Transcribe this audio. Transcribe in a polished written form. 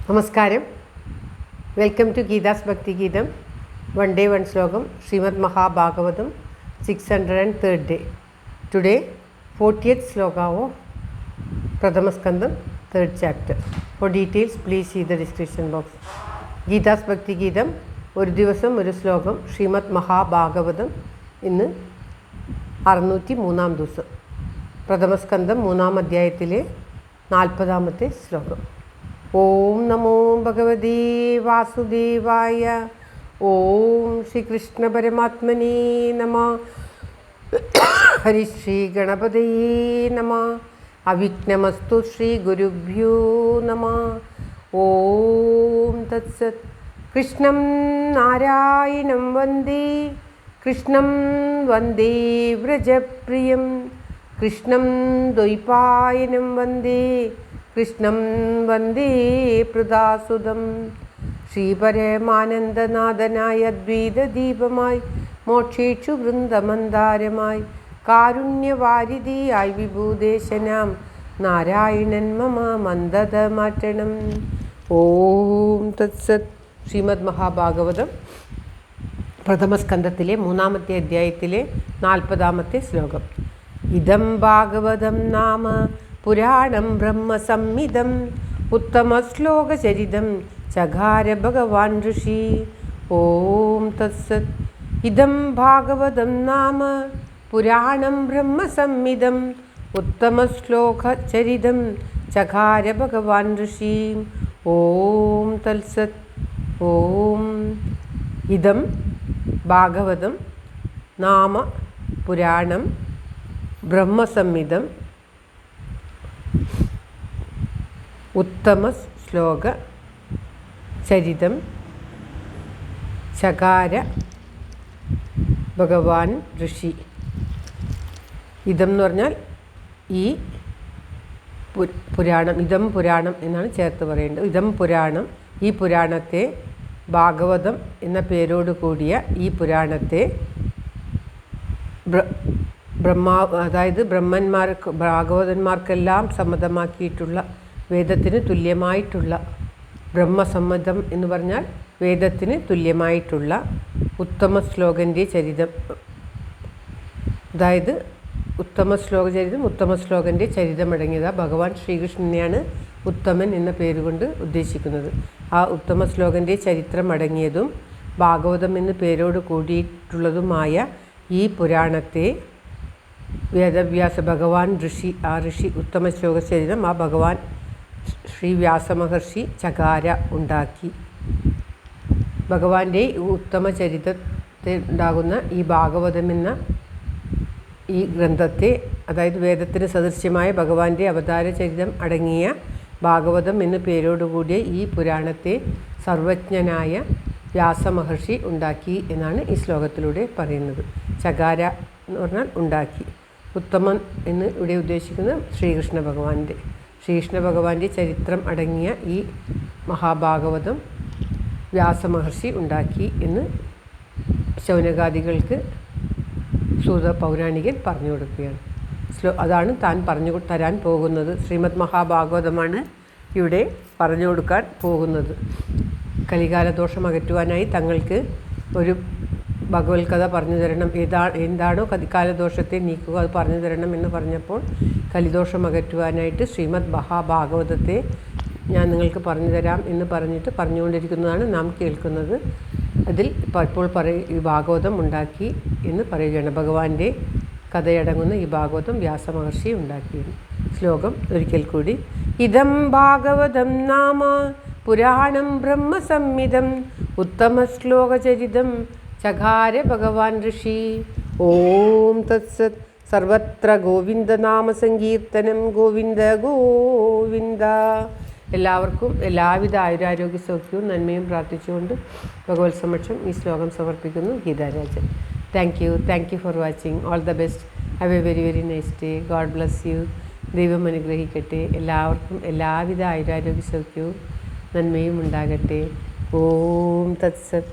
നമസ്കാരം. Welcome to Geetha's ഭക്തി ഗീതം. വൺ ഡേ വൺ ശ്ലോകം. Shrimad Mahabhagavatam 603rd day. Today 40th sloka of Pradhamaskandam 3rd chapter. For details please see the description box. Geetha's ഭക്തി ഗീതം ഒരു ദിവസം ഒരു ശ്ലോകം. ശ്രീമദ് മഹാഭാഗവതം ഇന്ന് 603-ാം ദിവസം. പ്രഥമസ്കന്ധം 3-ാം അധ്യായത്തിലെ 40-ാമത്തെ ശ്ലോകം. ഓം നമോ ഭഗവതേ വാസുദേവായ. ഓം ശ്രീകൃഷ്ണ പരമാത്മനേ നമഃ. ഹരി ശ്രീ ഗണപതയേ നമഃ. അവിഘ്നമസ്തു ശ്രീ ഗുരുഭ്യോ നമഃ. ഓം തത്സത്. കൃഷ്ണം നാരായണം വന്ദേ. കൃഷ്ണം വന്ദേ വ്രജപ്രിയം. കൃഷ്ണം ദ്വൈപായനം വന്ദേ. കൃഷ്ണം വന്ദേ പ്രദാസുതം. ശ്രീപരമാനന്ദനാഥനായ അദ്വൈതദീപമായി, മോക്ഷേക്ഷു വൃന്ദമന്ദാരമായി, കാരുണ്യവാരിധിയായി വിഭൂദേശനാം നാരായണൻ മമ മന്ദത മാറ്റണം. ഓം തത്സത്. ശ്രീമദ് മഹാഭാഗവതം പ്രഥമസ്കന്ധത്തിലെ 3-ാമത്തെ അധ്യായത്തിലെ 40-ാമത്തെ ശ്ലോകം. ഇദം ഭാഗവതം നാമ പുരാണം ബ്രഹ്മസംഹിതം ഉത്തമശ്ലോകചരിതം ചകാര ഭഗവാൻ ഋഷി. ഓം തത്സത്. ഇദം ഭാഗവതം നാമ പുരാണം ബ്രഹ്മസംഹിതം ഉത്തമശ്ലോകചരിതം ചകാര ഭഗവാൻ ഋഷി. ഓം തത്സത്. ഓം. ഇദം ഭാഗവതം നാമ പുരാണം ബ്രഹ്മസംഹിതം ഉത്തമശ്ലോക ചരിതം ചകാര ഭഗവാൻ ഋഷി. ഇതം എന്ന് പറഞ്ഞാൽ ഈ പുരാണം. ഇതം പുരാണം എന്നാണ് ചേർത്ത് പറയേണ്ടത്. ഇതം പുരാണം. ഈ പുരാണത്തെ, ഭാഗവതം എന്ന പേരോട് കൂടിയ ഈ പുരാണത്തെ അതായത് ഭാഗവതന്മാർക്കെല്ലാം സമ്മതമാക്കിയിട്ടുള്ള, വേദത്തിന് തുല്യമായിട്ടുള്ള, ബ്രഹ്മസമ്മതം എന്ന് പറഞ്ഞാൽ വേദത്തിന് തുല്യമായിട്ടുള്ള ഉത്തമ ശ്ലോകൻ്റെ ചരിതം, അതായത് ഉത്തമ ശ്ലോകൻ്റെ ചരിതമടങ്ങിയതാണ്. ഭഗവാൻ ശ്രീകൃഷ്ണനെയാണ് ഉത്തമൻ എന്ന പേരുകൊണ്ട് ഉദ്ദേശിക്കുന്നത്. ആ ഉത്തമ ശ്ലോകൻ്റെ ചരിത്രം അടങ്ങിയതും ഭാഗവതം എന്ന് പേരോട് കൂടിയിട്ടുള്ളതുമായ ഈ പുരാണത്തെ വേദവ്യാസ ഭഗവാൻ ഋഷി, ആ ഋഷി ഉത്തമ ശ്ലോക ചരിതം ആ ഭഗവാൻ ശ്രീ വ്യാസമഹർഷി ചകാര ഉണ്ടാക്കി. ഭഗവാന്റെ ഉത്തമ ചരിതത്തിൽ ഉണ്ടാകുന്ന ഈ ഭാഗവതം എന്ന ഈ ഗ്രന്ഥത്തെ, അതായത് വേദത്തിന് സദൃശ്യമായ ഭഗവാന്റെ അവതാര ചരിതം അടങ്ങിയ ഭാഗവതം എന്ന പേരോടുകൂടിയ ഈ പുരാണത്തെ സർവജ്ഞനായ വ്യാസമഹർഷി ഉണ്ടാക്കി എന്നാണ് ഈ ശ്ലോകത്തിലൂടെ പറയുന്നത്. ചകാര എന്ന് പറഞ്ഞാൽ ഉണ്ടാക്കി. ഉത്തമൻ എന്ന് ഇവിടെ ഉദ്ദേശിക്കുന്നത് ശ്രീകൃഷ്ണ ഭഗവാന്റെ ചരിത്രം അടങ്ങിയ ഈ മഹാഭാഗവതം വ്യാസമഹർഷി ഉണ്ടാക്കി എന്ന് ശൗനകാദികൾക്ക് സൂത പൗരാണികൻ പറഞ്ഞു കൊടുക്കുകയാണ്. അതാണ് താൻ പറഞ്ഞു തരാൻ പോകുന്നത്. ശ്രീമദ് മഹാഭാഗവതമാണ് ഇവിടെ പറഞ്ഞു കൊടുക്കാൻ പോകുന്നത്. കലികാലദോഷം അകറ്റുവാനായി തങ്ങൾക്ക് ഒരു ഭഗവത് കഥ പറഞ്ഞു തരണം, എന്താണോ കലികാലദോഷത്തെ നീക്കുക അത് പറഞ്ഞു തരണം എന്ന് പറഞ്ഞപ്പോൾ കലിദോഷം അകറ്റുവാനായിട്ട് ശ്രീമദ് മഹാഭാഗവതത്തെ ഞാൻ നിങ്ങൾക്ക് പറഞ്ഞു തരാം എന്ന് പറഞ്ഞുകൊണ്ടിരിക്കുന്നതാണ് നാം കേൾക്കുന്നത്. അതിൽ ഇപ്പോൾ ഈ ഭാഗവതം ഉണ്ടാക്കി എന്ന് പറയുകയാണ്. ഭഗവാന്റെ കഥയടങ്ങുന്ന ഈ ഭാഗവതം വ്യാസമഹർഷി ഉണ്ടാക്കിയത്. ശ്ലോകം ഒരിക്കൽ കൂടി. ഇദം ഭാഗവതം നാമ പുരാണം ബ്രഹ്മസംഹിതം ഉത്തമശ്ലോകചരിതം ചകാര ഭഗവാൻ ഋഷി. ഓം തത്സത്. സർവത്ര ഗോവിന്ദനാമ സങ്കീർത്തനം. ഗോവിന്ദ ഗോവിന്ദ. എല്ലാവർക്കും എല്ലാവിധ ആയുരാരോഗ്യ സൗഖ്യവും നന്മയും പ്രാർത്ഥിച്ചുകൊണ്ട് ഭഗവത് സമക്ഷം ഈ ശ്ലോകം സമർപ്പിക്കുന്നു. Geetha Rajan. Thank you for watching. All the best. Have A very very nice day. God bless you. ദൈവം അനുഗ്രഹിക്കട്ടെ. എല്ലാവർക്കും എല്ലാവിധ ആയുരാരോഗ്യ സൗഖ്യവും നന്മയും ഉണ്ടാകട്ടെ. ഓം തത്സത്.